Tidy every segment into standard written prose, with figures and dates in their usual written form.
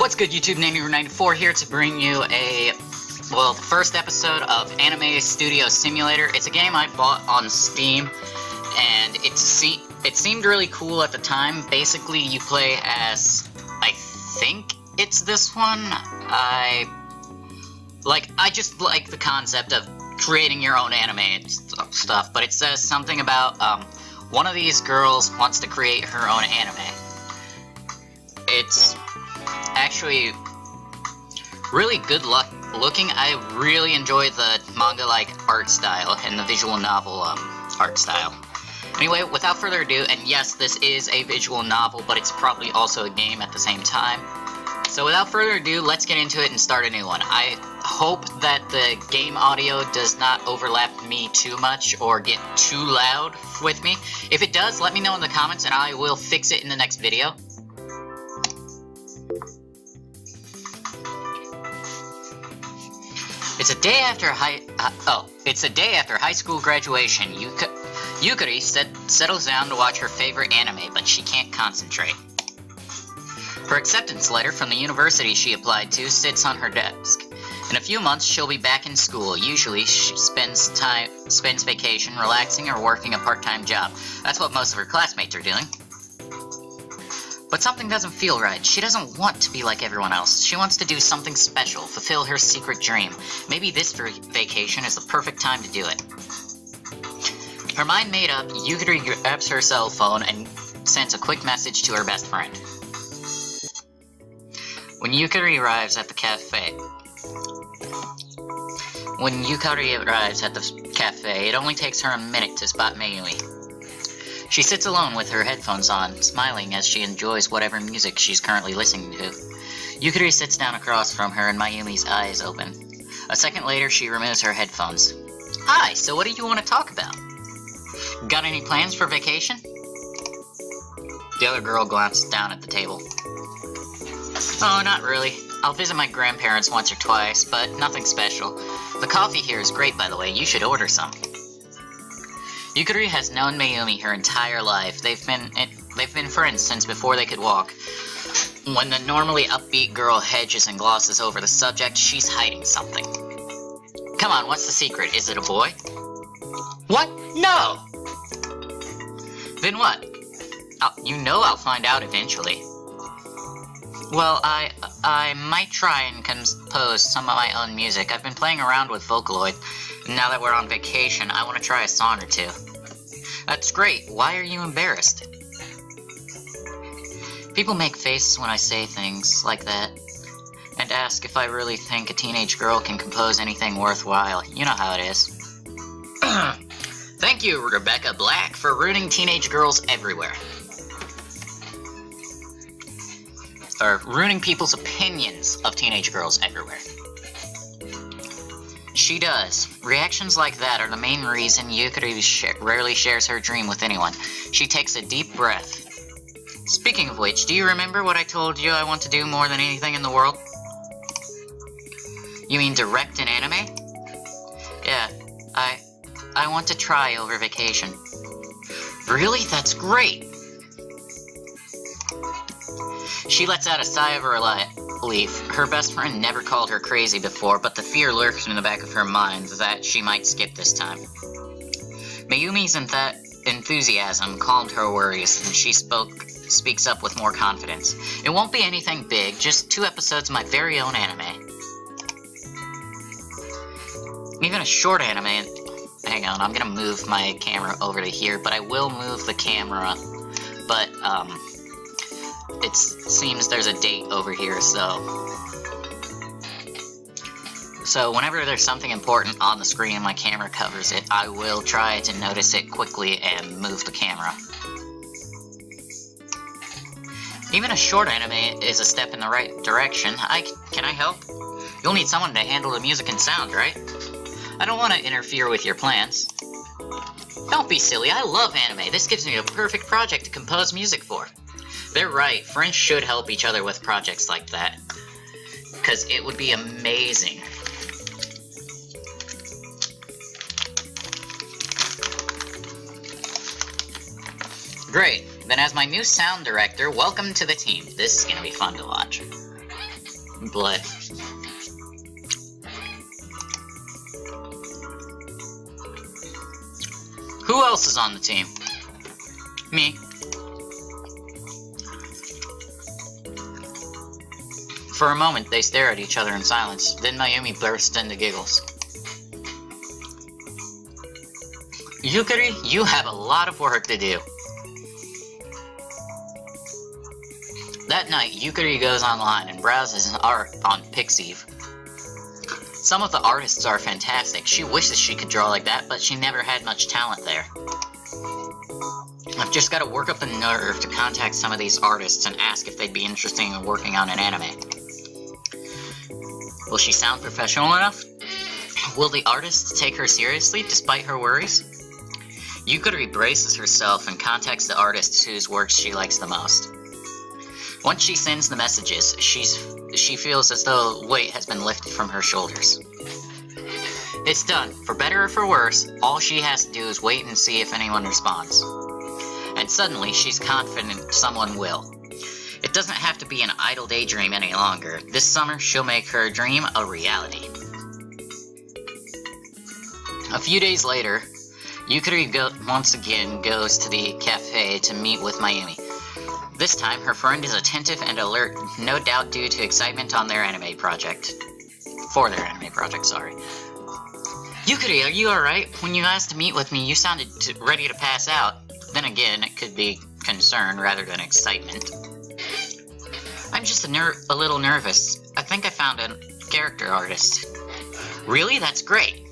What's good, YouTube? Name94 here to bring you the first episode of Anime Studio Simulator. It's a game I bought on Steam, and it seemed really cool at the time. Basically, you play as, I think it's this one. I just like the concept of creating your own anime and stuff, but it says something about, one of these girls wants to create her own anime. It's actually really good looking. I really enjoy the manga-like art style and the visual novel art style. Anyway, without further ado, and yes, this is a visual novel, but it's probably also a game at the same time. So without further ado, let's get into it and start a new one. I hope that the game audio does not overlap me too much or get too loud with me. If it does, let me know in the comments and I will fix it in the next video. It's a day after high school graduation. Yukari settles down to watch her favorite anime, but she can't concentrate. Her acceptance letter from the university she applied to sits on her desk. In a few months, she'll be back in school. Usually, she spends vacation relaxing or working a part-time job. That's what most of her classmates are doing. But something doesn't feel right. She doesn't want to be like everyone else. She wants to do something special, fulfill her secret dream. Maybe this vacation is the perfect time to do it. Her mind made up, Yukari grabs her cell phone and sends a quick message to her best friend. When Yukari arrives at the cafe, it only takes her a minute to spot Mayumi. She sits alone with her headphones on, smiling as she enjoys whatever music she's currently listening to. Yukari sits down across from her and Mayumi's eyes open. A second later, she removes her headphones. Hi, so what do you want to talk about? Got any plans for vacation? The other girl glanced down at the table. Oh, not really. I'll visit my grandparents once or twice, but nothing special. The coffee here is great, by the way. You should order some. Yukari has known Mayumi her entire life. They've been friends since before they could walk. When the normally upbeat girl hedges and glosses over the subject, she's hiding something. Come on, what's the secret? Is it a boy? What? No! Then what? You know I'll find out eventually. Well, I might try and compose some of my own music. I've been playing around with Vocaloid, and now that we're on vacation, I want to try a song or two. That's great. Why are you embarrassed? People make faces when I say things like that, and ask if I really think a teenage girl can compose anything worthwhile. You know how it is. Thank you, Rebecca Black, for ruining teenage girls everywhere. Or ruining people's opinions of teenage girls everywhere. She does. Reactions like that are the main reason Yukari rarely shares her dream with anyone. She takes a deep breath. Speaking of which, do you remember what I told you I want to do more than anything in the world? You mean direct an anime? Yeah, I want to try over vacation. Really? That's great! She lets out a sigh of relief. Her best friend never called her crazy before, but the fear lurks in the back of her mind that she might skip this time. Mayumi's enthusiasm calmed her worries, and she speaks up with more confidence. It won't be anything big, just 2 episodes of my very own anime. Even a short anime... Hang on, I'm gonna move my camera over to here, but I will move the camera, but, it seems there's a date over here, so whenever there's something important on the screen and my camera covers it, I will try to notice it quickly and move the camera. Even a short anime is a step in the right direction. Can I help? You'll need someone to handle the music and sound, right? I don't want to interfere with your plans. Don't be silly, I love anime. This gives me a perfect project to compose music for. They're right, friends should help each other with projects like that. Because it would be amazing. Great, then as my new sound director, welcome to the team. This is gonna be fun to watch. Blood. Who else is on the team? Me. For a moment, they stare at each other in silence. Then Mayumi bursts into giggles. Yukari, you have a lot of work to do. That night, Yukari goes online and browses art on Pixiv. Some of the artists are fantastic. She wishes she could draw like that, but she never had much talent there. I've just got to work up the nerve to contact some of these artists and ask if they'd be interested in working on an anime. Will she sound professional enough? Will the artists take her seriously despite her worries? Yukari braces herself and contacts the artists whose works she likes the most. Once she sends the messages, she feels as though a weight has been lifted from her shoulders. It's done. For better or for worse, all she has to do is wait and see if anyone responds. And suddenly, she's confident someone will. It doesn't have to be an idle daydream any longer. This summer, she'll make her dream a reality. A few days later, Yukari once again goes to the cafe to meet with Mayumi. This time, her friend is attentive and alert, no doubt due to excitement on their anime project. For their anime project, sorry. Yukari, are you alright? When you asked to meet with me, you sounded ready to pass out. Then again, it could be concern rather than excitement. I'm just a little nervous. I think I found a character artist. Really? That's great.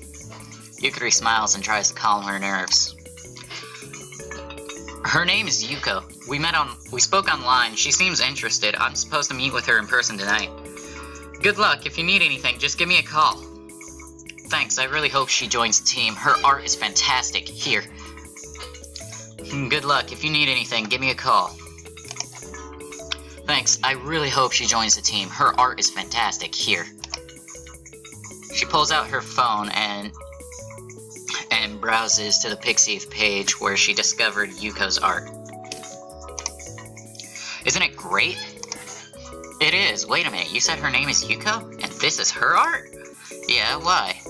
Yukari smiles and tries to calm her nerves. Her name is Yuko. We spoke online. She seems interested. I'm supposed to meet with her in person tonight. Good luck. If you need anything, just give me a call. Thanks. I really hope she joins the team. Her art is fantastic. Here. Good luck. If you need anything, give me a call. Thanks. I really hope she joins the team. Her art is fantastic. Here. She pulls out her phone and browses to the Pixiv page where she discovered Yuko's art. Isn't it great? It is. Wait a minute, you said her name is Yuko? And this is her art? Yeah, why?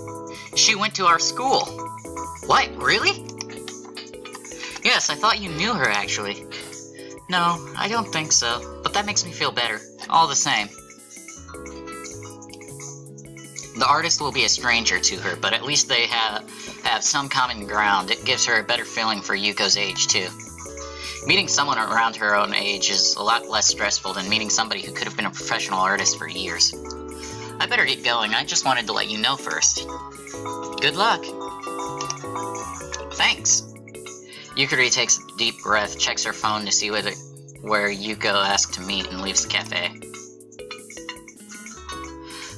She went to our school. What, really? Yes, I thought you knew her, actually. No, I don't think so, but that makes me feel better. All the same. The artist will be a stranger to her, but at least they have some common ground. It gives her a better feeling for Yuko's age, too. Meeting someone around her own age is a lot less stressful than meeting somebody who could have been a professional artist for years. I better get going. I just wanted to let you know first. Good luck. Thanks. Yukari takes a deep breath, checks her phone to see where Yuko asked to meet, and leaves the cafe.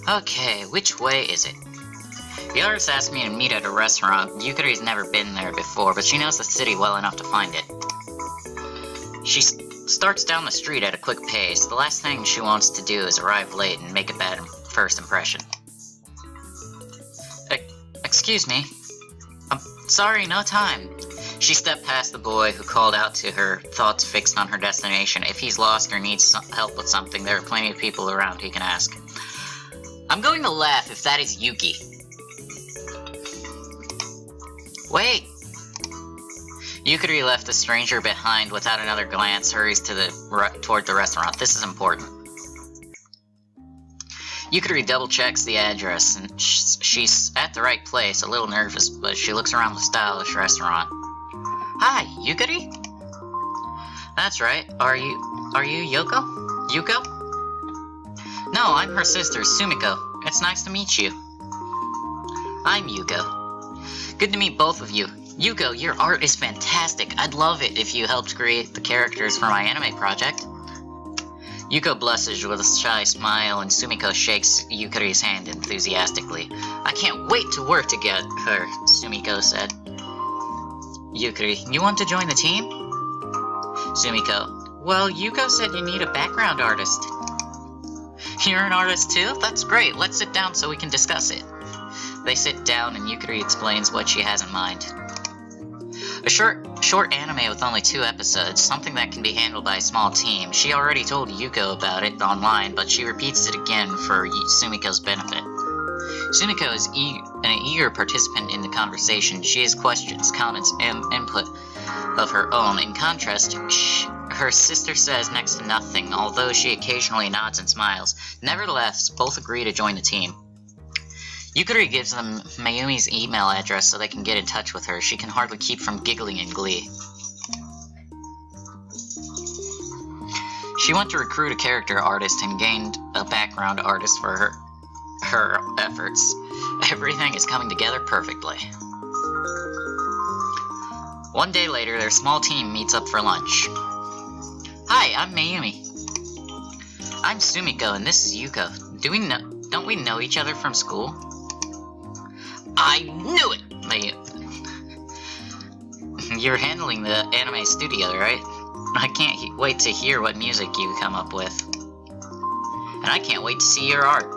Okay, which way is it? The artist asked me to meet at a restaurant. Yukari's never been there before, but she knows the city well enough to find it. She starts down the street at a quick pace. The last thing she wants to do is arrive late and make a bad first impression. Excuse me. I'm sorry, no time. She stepped past the boy who called out to her, thoughts fixed on her destination. If he's lost or needs help with something, there are plenty of people around he can ask. I'm going to laugh if that is Yuki. Wait! Yukari left the stranger behind without another glance, hurries toward the restaurant. This is important. Yukari double-checks the address, and she's at the right place, a little nervous, but she looks around the stylish restaurant. Hi, Yukari? That's right. Are you Yoko? Yuko? No, I'm her sister, Sumiko. It's nice to meet you. I'm Yuko. Good to meet both of you. Yuko, your art is fantastic. I'd love it if you helped create the characters for my anime project. Yuko blushes with a shy smile, and Sumiko shakes Yukari's hand enthusiastically. I can't wait to work together, Sumiko said. Yukari, you want to join the team? Sumiko, well, Yuko said you need a background artist. You're an artist too? That's great. Let's sit down so we can discuss it. They sit down and Yukari explains what she has in mind. A short anime with only 2 episodes, something that can be handled by a small team. She already told Yuko about it online, but she repeats it again for Sumiko's benefit. Sumiko is an eager participant in the conversation. She has questions, comments, and input of her own. In contrast, her sister says next to nothing, although she occasionally nods and smiles. Nevertheless, both agree to join the team. Yukari gives them Mayumi's email address so they can get in touch with her. She can hardly keep from giggling in glee. She went to recruit a character artist and gained a background artist for her efforts. Everything is coming together perfectly. One day later, their small team meets up for lunch. Hi, I'm Mayumi. I'm Sumiko, and this is Yuko. Don't we know each other from school? I knew it! You're handling the anime studio, right? I can't wait to hear what music you come up with. And I can't wait to see your art.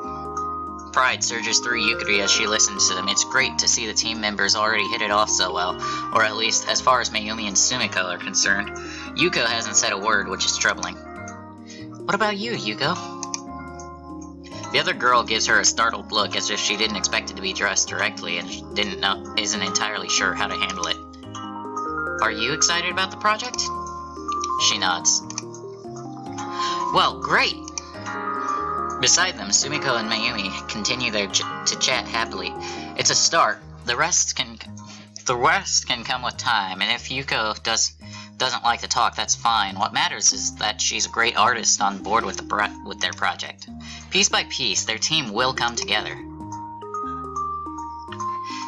Pride surges through Yukari as she listens to them. It's great to see the team members already hit it off so well, or at least as far as Mayumi and Sumiko are concerned. Yuko hasn't said a word, which is troubling. What about you, Yuko? The other girl gives her a startled look as if she didn't expect it to be addressed directly and isn't entirely sure how to handle it. Are you excited about the project? She nods. Well, great! Beside them, Sumiko and Mayumi continue to chat happily. It's a start. The rest can come with time, and if Yuko doesn't like to talk, that's fine. What matters is that she's a great artist on board with their project. Piece by piece, their team will come together.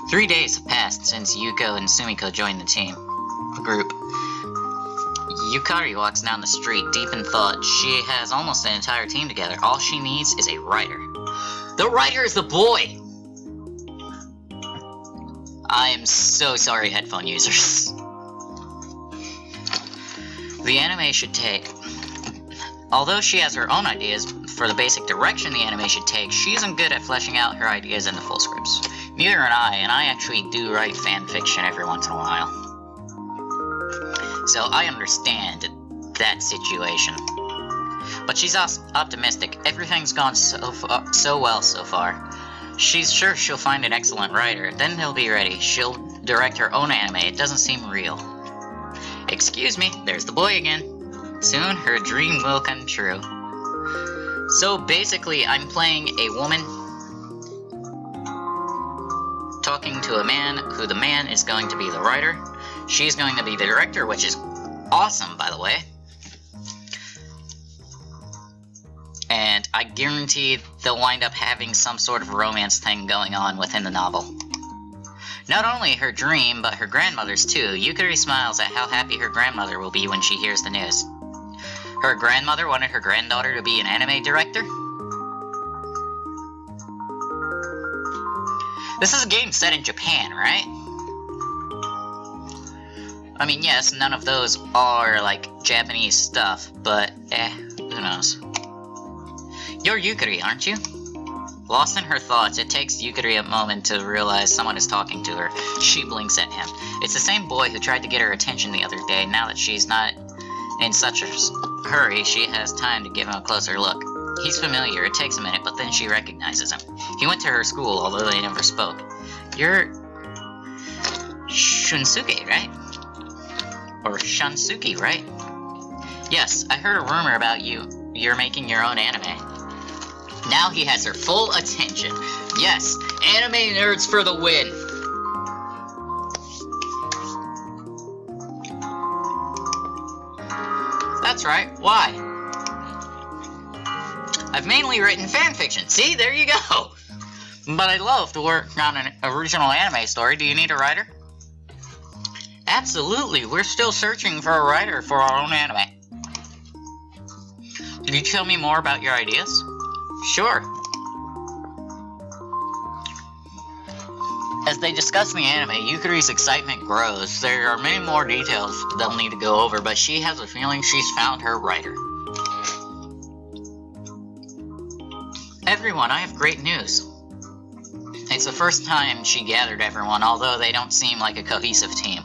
3 days have passed since Yuko and Sumiko joined the group. Yukari walks down the street, deep in thought. She has almost an entire team together. All she needs is a writer. The writer is the boy! I am so sorry, headphone users. The anime should take... Although she has her own ideas for the basic direction the anime should take, she isn't good at fleshing out her ideas into full scripts. Neither am I, and I actually do write fan fiction every once in a while. So I understand that situation. But she's optimistic. Everything's gone so well so far. She's sure she'll find an excellent writer. Then he'll be ready. She'll direct her own anime. It doesn't seem real. Excuse me, there's the boy again. Soon her dream will come true. So basically, I'm playing a woman talking to a man who the man is going to be the writer. She's going to be the director, which is awesome, by the way. And I guarantee they'll wind up having some sort of romance thing going on within the novel. Not only her dream, but her grandmother's too. Yukari smiles at how happy her grandmother will be when she hears the news. Her grandmother wanted her granddaughter to be an anime director? This is a game set in Japan, right? I mean, yes, none of those are, like, Japanese stuff, but, who knows. You're Yukari, aren't you? Lost in her thoughts, it takes Yukari a moment to realize someone is talking to her. She blinks at him. It's the same boy who tried to get her attention the other day. Now that she's not in such a hurry, she has time to give him a closer look. He's familiar. It takes a minute, but then she recognizes him. He went to her school, although they never spoke. You're Shunsuke, right? Or Shansuke, right? Yes, I heard a rumor about you. You're making your own anime. Now he has her full attention. Yes, anime nerds for the win! That's right, why? I've mainly written fanfiction. See, there you go! But I'd love to work on an original anime story. Do you need a writer? Absolutely, we're still searching for a writer for our own anime. Can you tell me more about your ideas? Sure. As they discuss the anime, Yukari's excitement grows. There are many more details they'll need to go over, but she has a feeling she's found her writer. Everyone, I have great news. It's the first time she gathered everyone, although they don't seem like a cohesive team.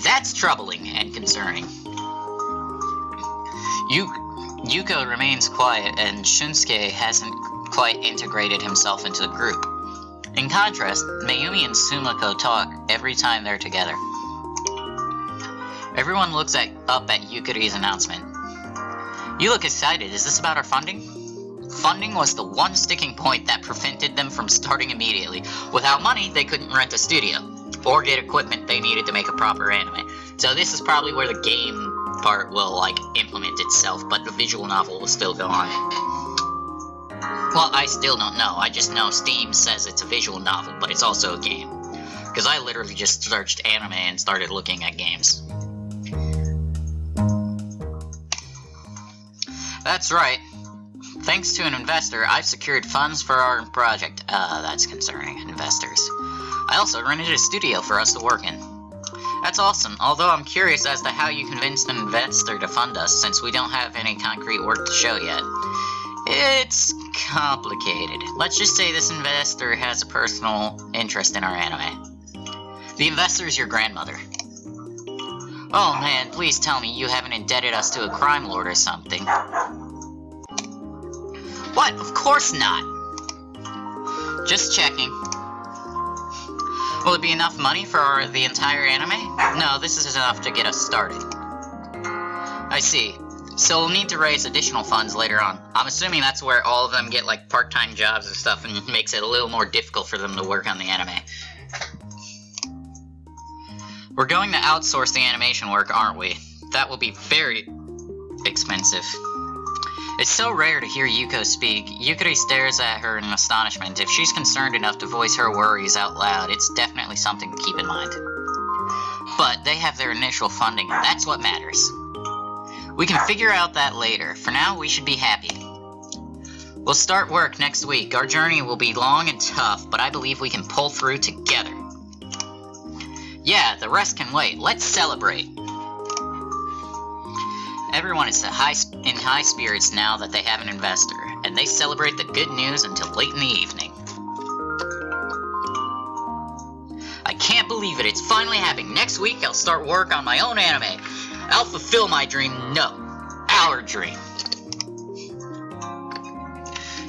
That's troubling and concerning. Yuko remains quiet, and Shunsuke hasn't quite integrated himself into the group. In contrast, Mayumi and Sumiko talk every time they're together. Everyone looks up at Yukari's announcement. You look excited. Is this about our funding? Funding was the one sticking point that prevented them from starting immediately. Without money, they couldn't rent a studio, or get equipment they needed to make a proper anime. So this is probably where the game part will, like, implement itself, but the visual novel will still go on. Well, I still don't know. I just know Steam says it's a visual novel, but it's also a game. Because I literally just searched anime and started looking at games. That's right. Thanks to an investor, I've secured funds for our project. That's concerning. Investors. I also rented a studio for us to work in. That's awesome, although I'm curious as to how you convinced an investor to fund us, since we don't have any concrete work to show yet. It's complicated. Let's just say this investor has a personal interest in our anime. The investor is your grandmother. Oh man, please tell me you haven't indebted us to a crime lord or something. What? Of course not! Just checking. Will it be enough money for the entire anime? No, this is enough to get us started. I see. So we'll need to raise additional funds later on. I'm assuming that's where all of them get, like, part-time jobs and stuff, and makes it a little more difficult for them to work on the anime. We're going to outsource the animation work, aren't we? That will be very expensive. It's so rare to hear Yuko speak. Yukari stares at her in astonishment. If she's concerned enough to voice her worries out loud, it's definitely something to keep in mind. But they have their initial funding, and that's what matters. We can figure out that later. For now, we should be happy. We'll start work next week. Our journey will be long and tough, but I believe we can pull through together. Yeah, the rest can wait. Let's celebrate. Everyone is in high spirits now that they have an investor, and they celebrate the good news until late in the evening. I can't believe it. It's finally happening. Next week, I'll start work on my own anime. I'll fulfill my dream. No, our dream.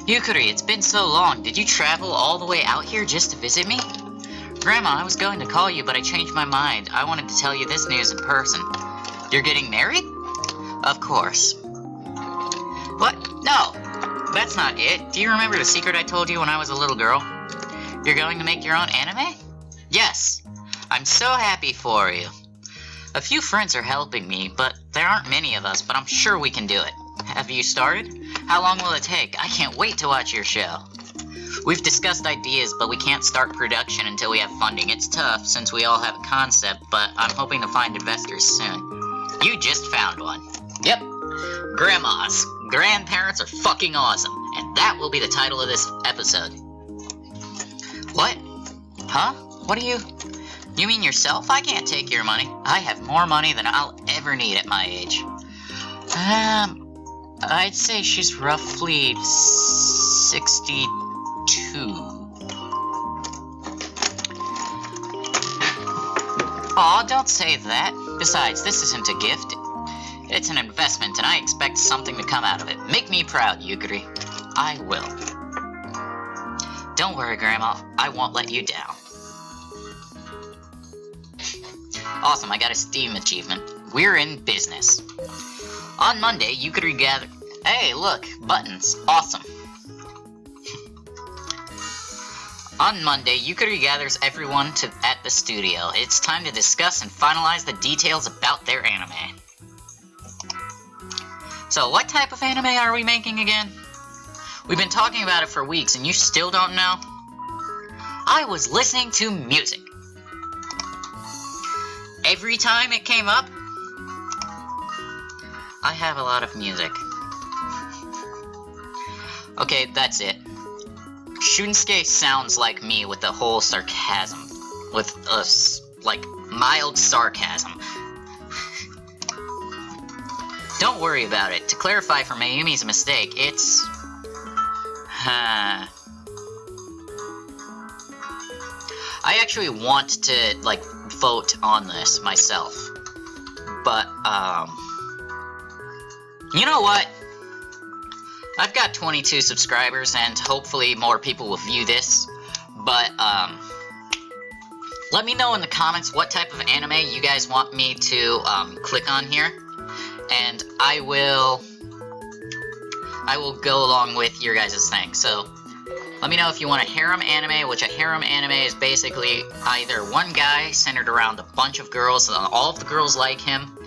Yukari, it's been so long. Did you travel all the way out here just to visit me? Grandma, I was going to call you, but I changed my mind. I wanted to tell you this news in person. You're getting married? Of course. What? No, that's not it. Do you remember the secret I told you when I was a little girl? You're going to make your own anime? Yes. I'm so happy for you. A few friends are helping me, but there aren't many of us, but I'm sure we can do it. Have you started? How long will it take? I can't wait to watch your show. We've discussed ideas, but we can't start production until we have funding. It's tough, since we all have a concept, but I'm hoping to find investors soon. You just found one. Yep. Grandmas. Grandparents are fucking awesome. And that will be the title of this episode. What? Huh? What do you... You mean yourself? I can't take your money. I have more money than I'll ever need at my age. I'd say she's roughly 62. Aw, don't say that. Besides, this isn't a gift. It's an investment, and I expect something to come out of it. Make me proud, Yukari. I will. Don't worry, Grandma. I won't let you down. Awesome, I got a Steam achievement. We're in business. On Monday, Yukari gathered... Hey, look, buttons. Awesome. On Monday, Yukari gathers everyone at the studio. It's time to discuss and finalize the details about their anime. So, what type of anime are we making again? We've been talking about it for weeks, and you still don't know? I was listening to music. Every time it came up, I have a lot of music. Okay, that's it. Shunsuke sounds like me with the whole sarcasm. With a, like, mild sarcasm. Don't worry about it. To clarify for Mayumi's mistake, it's... I actually want to, like, vote on this myself. But, you know what? I've got 22 subscribers, and hopefully more people will view this. But, let me know in the comments what type of anime you guys want me to, click on here. And I will go along with your guys' thing. So, let me know if you want a harem anime, which a harem anime is basically either one guy centered around a bunch of girls, and all of the girls like him,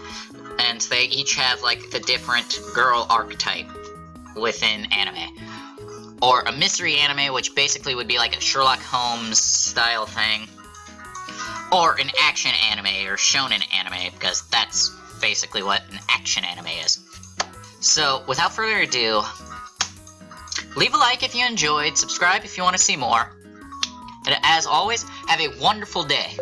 and they each have, like, the different girl archetype within anime. Or a mystery anime, which basically would be like a Sherlock Holmes style thing. Or an action anime, or shonen anime, because that's basically what an action anime is. So, without further ado, leave a like if you enjoyed, subscribe if you want to see more, and as always, have a wonderful day.